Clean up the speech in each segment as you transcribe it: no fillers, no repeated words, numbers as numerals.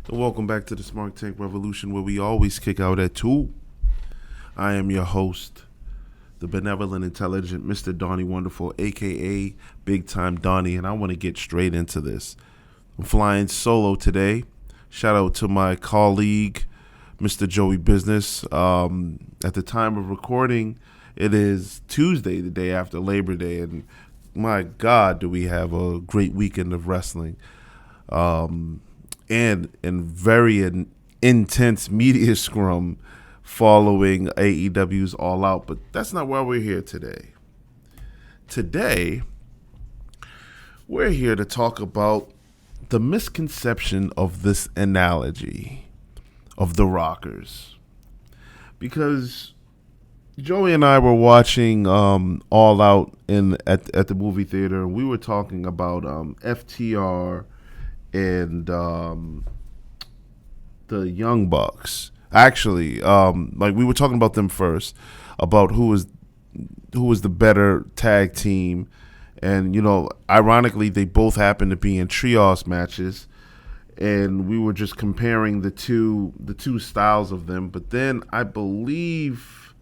And welcome back to the SmarkTank Revolution, where we always kick out at 2. I am your host, the benevolent, intelligent Mr. Donnie Wonderful, a.k.a. Big Time Donnie, and I want to get straight into this. I'm flying solo today. Shout out to my colleague, Mr. Joey Business. At the time of recording, it is Tuesday, the day after Labor Day, and my God, do we have a great weekend of wrestling. And very intense media scrum following AEW's All Out. But that's not why we're here today. Today, we're here to talk about the misconception of this analogy of the Rockers. Because Joey and I were watching All Out at the movie theater, and we were talking about FTR and the Young Bucks. Actually, like we were talking about them first, about who was the better tag team, and ironically, they both happened to be in trios matches, and we were just comparing the two styles of them. But then I believe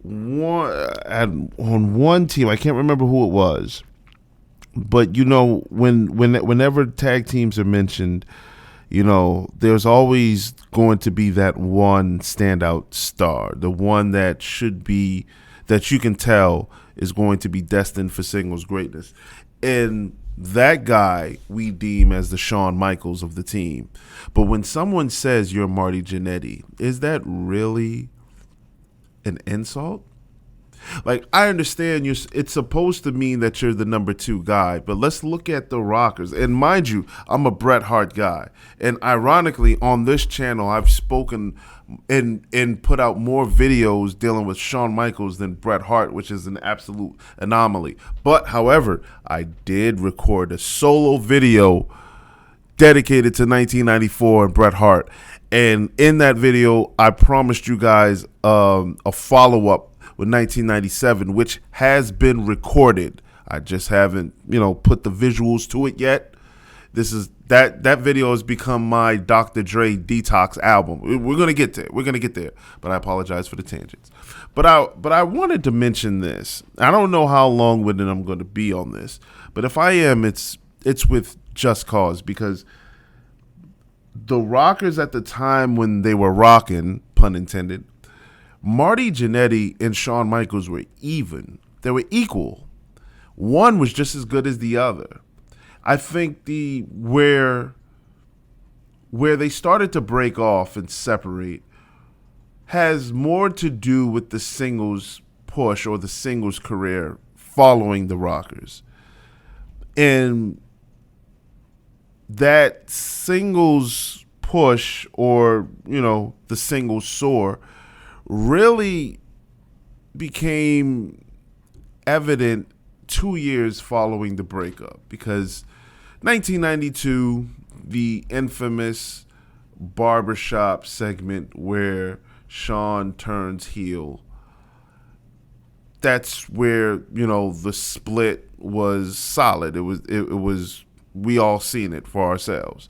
on one team, I can't remember who it was. But whenever tag teams are mentioned, there's always going to be that one standout star, the one that you can tell is going to be destined for singles greatness. And that guy we deem as the Shawn Michaels of the team. But when someone says you're Marty Janetty, is that really an insult? Like, I understand it's supposed to mean that you're the number 2 guy, but let's look at the Rockers. And mind you, I'm a Bret Hart guy. And ironically, on this channel, I've spoken and put out more videos dealing with Shawn Michaels than Bret Hart, which is an absolute anomaly. But, however, I did record a solo video dedicated to 1994 and Bret Hart. And in that video, I promised you guys a follow-up with 1997, which has been recorded. I just haven't, put the visuals to it yet. This is that video has become my Dr. Dre Detox album. We're gonna get there. But I apologize for the tangents. But I wanted to mention this. I don't know how long-winded I'm going to be on this, but if I am, it's with just cause, because the Rockers at the time when they were rocking, pun intended, Marty Janetty and Shawn Michaels were even. They were equal. One was just as good as the other. I think where they started to break off and separate has more to do with the singles push or the singles career following the Rockers. And that singles push, or the singles soar, really became evident 2 years following the breakup, because 1992, the infamous barbershop segment where Shawn turns heel, that's where the split was solid. It was we all seen it for ourselves.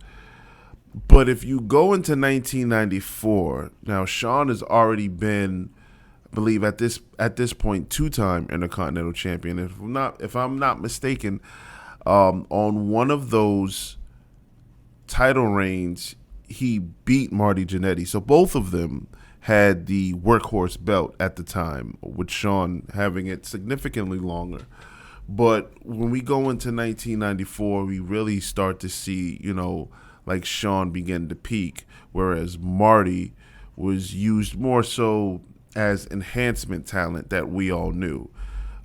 But if you go into 1994, now Shawn has already been, I believe at this point, 2-time Intercontinental Champion. If I'm not mistaken, on one of those title reigns, he beat Marty Janetty. So both of them had the workhorse belt at the time, with Shawn having it significantly longer. But when we go into 1994, we really start to see, like Shawn began to peak, whereas Marty was used more so as enhancement talent that we all knew.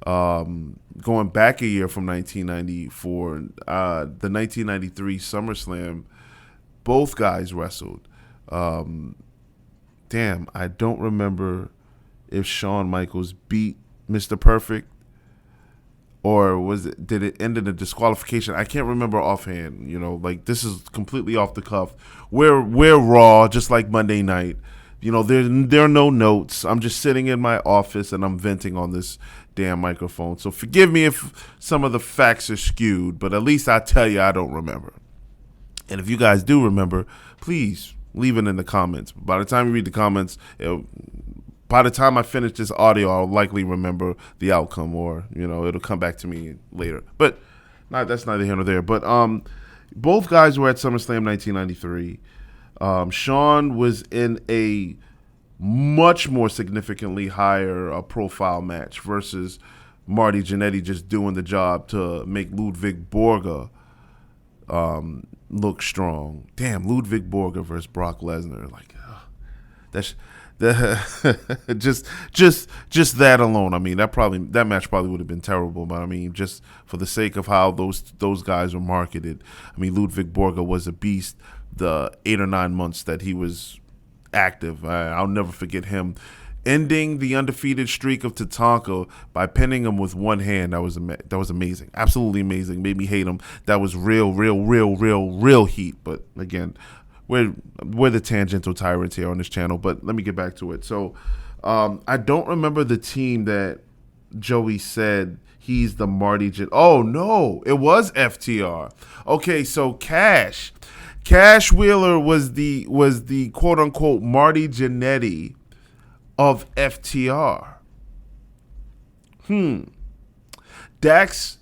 Going back a year from 1994, the 1993 SummerSlam, both guys wrestled. I don't remember if Shawn Michaels beat Mr. Perfect, or did it end in a disqualification? I can't remember offhand. Like, this is completely off the cuff. We're Raw, just like Monday night. There are no notes. I'm just sitting in my office and I'm venting on this damn microphone. So forgive me if some of the facts are skewed, but at least I tell you I don't remember. And if you guys do remember, please leave it in the comments. By the time you read the comments, by the time I finish this audio, I'll likely remember the outcome, or it'll come back to me later. But that's neither here nor there. But both guys were at SummerSlam 1993. Shawn was in a much more significantly higher profile match versus Marty Janetty just doing the job to make Ludwig Borga look strong. Damn, Ludwig Borga versus Brock Lesnar, that's just that alone. I mean, that match probably would have been terrible, but I mean, just for the sake of how those guys were marketed, I mean, Ludwig Borga was a beast the 8 or 9 months that he was active. I'll never forget him ending the undefeated streak of Tatanka by pinning him with one hand. That was amazing, absolutely amazing. Made me hate him. That was real heat. But again, we're the tangential tyrants here on this channel. But let me get back to it. So I don't remember the team that Joey said he's the Marty Janetty. Oh no, it was FTR. Okay, so Cash Wheeler was the quote unquote Marty Janetty of FTR. Dax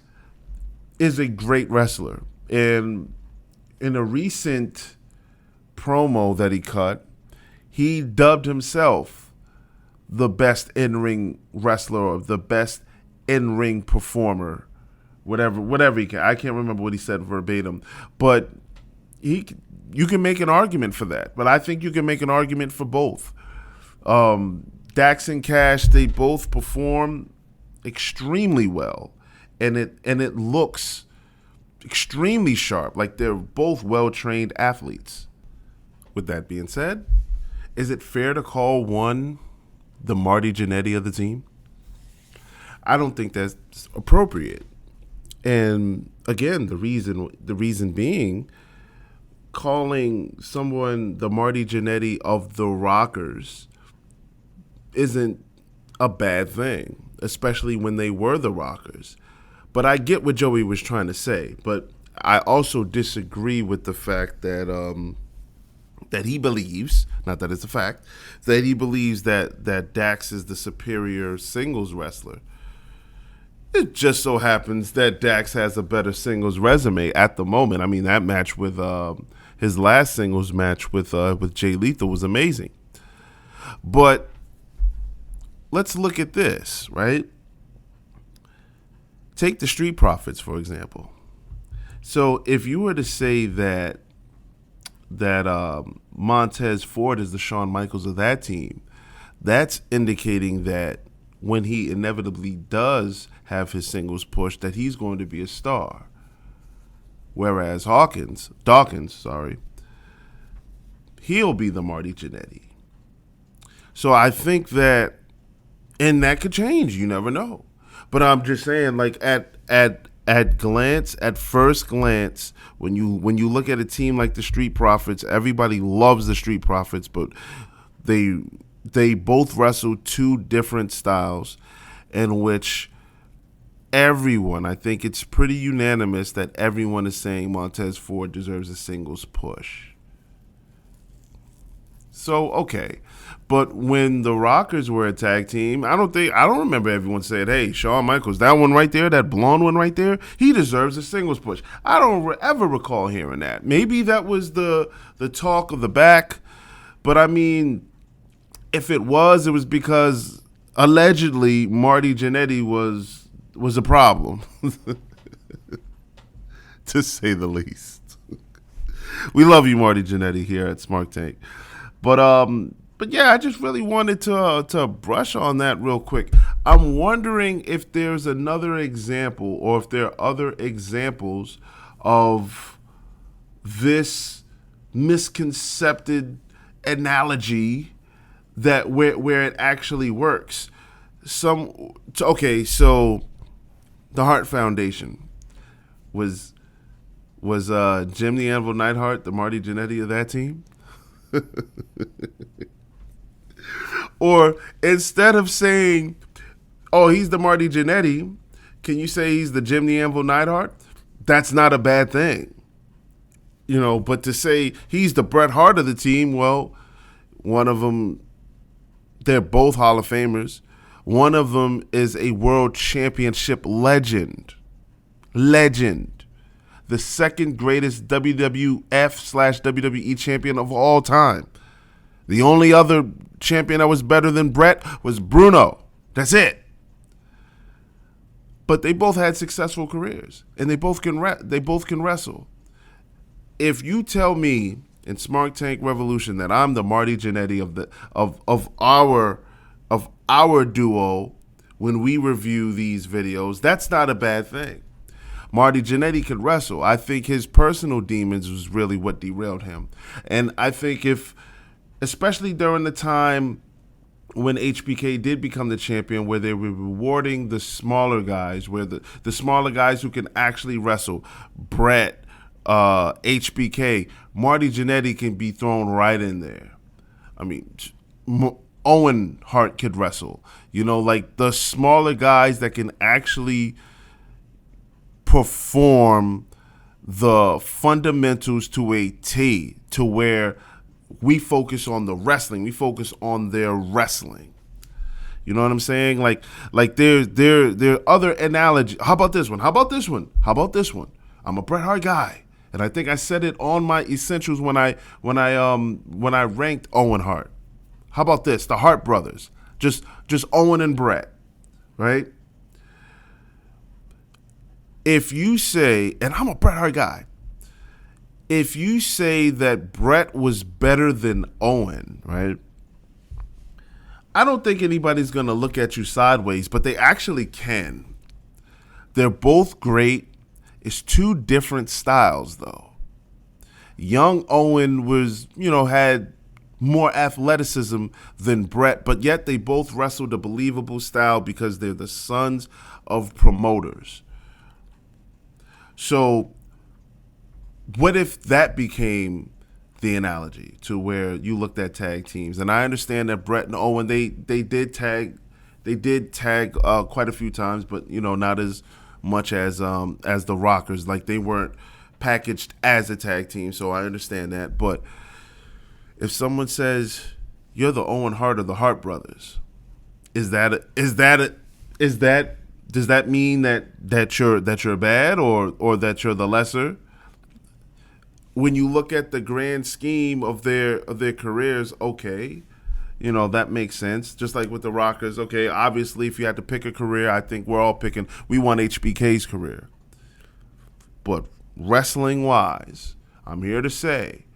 is a great wrestler, and in a recent promo that he cut, he dubbed himself the best in-ring wrestler, or the best in-ring performer, whatever he can. I can't remember what he said verbatim, but you can make an argument for that. But I think you can make an argument for both. Dax and Cash, they both perform extremely well, and it looks extremely sharp, like they're both well-trained athletes. With that being said, is it fair to call one the Marty Janetty of the team? I don't think that's appropriate. And again, the reason being, calling someone the Marty Janetty of the Rockers isn't a bad thing, especially when they were the Rockers. But I get what Joey was trying to say, but I also disagree with the fact that that he believes, not that it's a fact, that he believes that Dax is the superior singles wrestler. It just so happens that Dax has a better singles resume at the moment. I mean, that match with his last singles match with Jay Lethal was amazing. But let's look at this, right? Take the Street Profits, for example. So if you were to say that Montez Ford is the Shawn Michaels of that team, that's indicating that when he inevitably does have his singles push, that he's going to be a star. Whereas Dawkins, he'll be the Marty Janetty. So I think that, and that could change. You never know. But I'm just saying, like at first glance, when you look at a team like the Street Profits, everybody loves the Street Profits, but they both wrestle two different styles, in which everyone, I think it's pretty unanimous that everyone is saying Montez Ford deserves a singles push. So, okay. But when the Rockers were a tag team, I don't remember everyone saying, hey, Shawn Michaels, that one right there, that blonde one right there, he deserves a singles push. I don't ever recall hearing that. Maybe that was the talk of the back, but I mean, if it was because allegedly Marty Janetty was a problem, to say the least. We love you, Marty Janetty, here at SmarkTank. But yeah, I just really wanted to brush on that real quick. I'm wondering if there's another example, or if there are other examples of this misconcepted analogy that where it actually works. Okay, so the Hart Foundation was Jim the Anvil Neidhart the Marty Janetty of that team? Or instead of saying, oh, he's the Marty Janetty, can you say he's the Jim the Anvil Neidhart? That's not a bad thing. But to say he's the Bret Hart of the team, well, one of them, they're both Hall of Famers. One of them is a world championship legend. Legend. The second greatest WWF/WWE champion of all time. The only other champion that was better than Bret was Bruno. That's it. But they both had successful careers, and they both can wrestle. If you tell me in SmarkTank Revolution that I'm the Marty Janetty of our duo when we review these videos, that's not a bad thing. Marty Janetty could wrestle. I think his personal demons was really what derailed him. And I think especially during the time when HBK did become the champion, where they were rewarding the smaller guys, where the smaller guys who can actually wrestle, Bret, HBK, Marty Janetty can be thrown right in there. I mean, Owen Hart could wrestle. Like the smaller guys that can actually perform the fundamentals to a T, to where we focus on the wrestling. We focus on their wrestling. You know what I'm saying? Like there are other analogies. How about this one? How about this one? How about this one? I'm a Bret Hart guy, and I think I said it on my essentials when I ranked Owen Hart. How about this? The Hart brothers, just Owen and Bret, right? If you say, and I'm a Bret Hart guy, if you say that Bret was better than Owen, right? I don't think anybody's going to look at you sideways, but they actually can. They're both great. It's two different styles, though. Young Owen had more athleticism than Bret, but yet they both wrestled a believable style because they're the sons of promoters. So what if that became the analogy to where you looked at tag teams? And I understand that Bret and Owen, they did tag quite a few times, but not as much as the Rockers. Like, they weren't packaged as a tag team, so I understand that. But if someone says you're the Owen Hart of the Hart brothers, does that mean that you're bad or that you're the lesser? When you look at the grand scheme of their careers, okay, that makes sense. Just like with the Rockers, okay, obviously if you had to pick a career, I think we want HBK's career. But wrestling wise, I'm here to say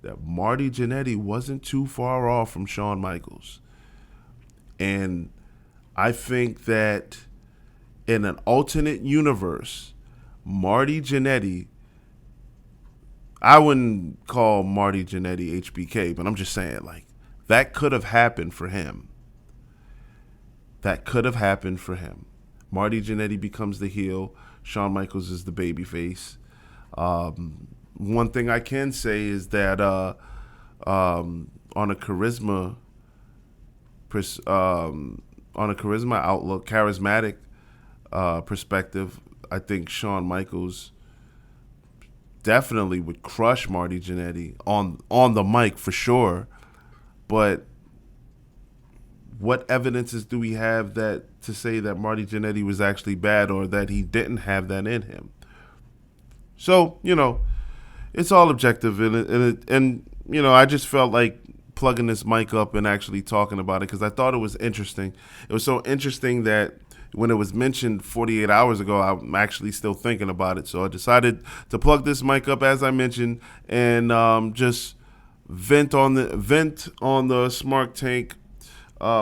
that Marty Janetty wasn't too far off from Shawn Michaels. And I think that in an alternate universe, Marty Janetty, I wouldn't call Marty Janetty HBK, but I'm just saying, like, that could have happened for him. That could have happened for him. Marty Janetty becomes the heel. Shawn Michaels is the babyface. One thing I can say is that on a charisma outlook, charismatic perspective, I think Shawn Michaels definitely would crush Marty Janetty on the mic for sure. But what evidences do we have that to say that Marty Janetty was actually bad or that he didn't have that in him? So, it's all objective, and I just felt like plugging this mic up and actually talking about it because I thought it was interesting. It was so interesting that when it was mentioned 48 hours ago, I'm actually still thinking about it. So I decided to plug this mic up, as I mentioned, and just vent on the SmarkTank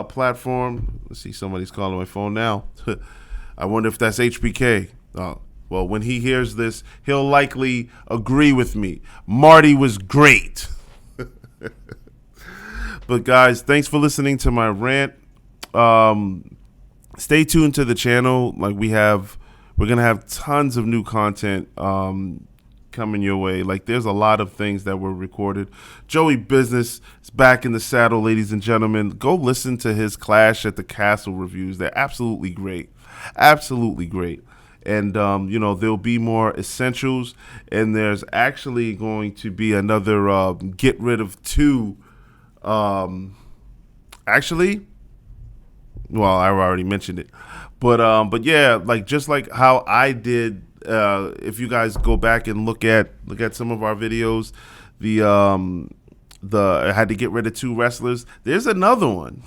platform. Let's see, somebody's calling my phone now. I wonder if that's HBK. Well, when he hears this, he'll likely agree with me. Marty was great. But guys, thanks for listening to my rant. Stay tuned to the channel. Like, we're gonna have tons of new content coming your way. Like, there's a lot of things that were recorded. Joey Business is back in the saddle, ladies and gentlemen. Go listen to his Clash at the Castle reviews. They're absolutely great. Absolutely great. and there'll be more essentials, and there's actually going to be another get rid of two. Actually, well, I already mentioned it, but yeah, like just like how I did. If you guys go back and look at some of our videos, the I had to get rid of two wrestlers. There's another one.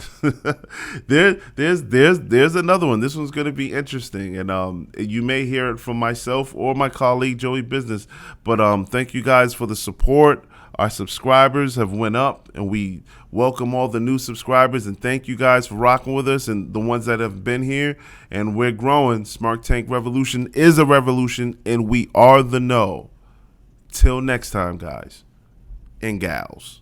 there's another one. This one's gonna be interesting, and you may hear it from myself or my colleague Joey Business. But thank you guys for the support. Our subscribers have went up, and we welcome all the new subscribers, and thank you guys for rocking with us and the ones that have been here. And we're growing. SmarkTank Revolution is a revolution, and we are the know. Till next time, guys and gals.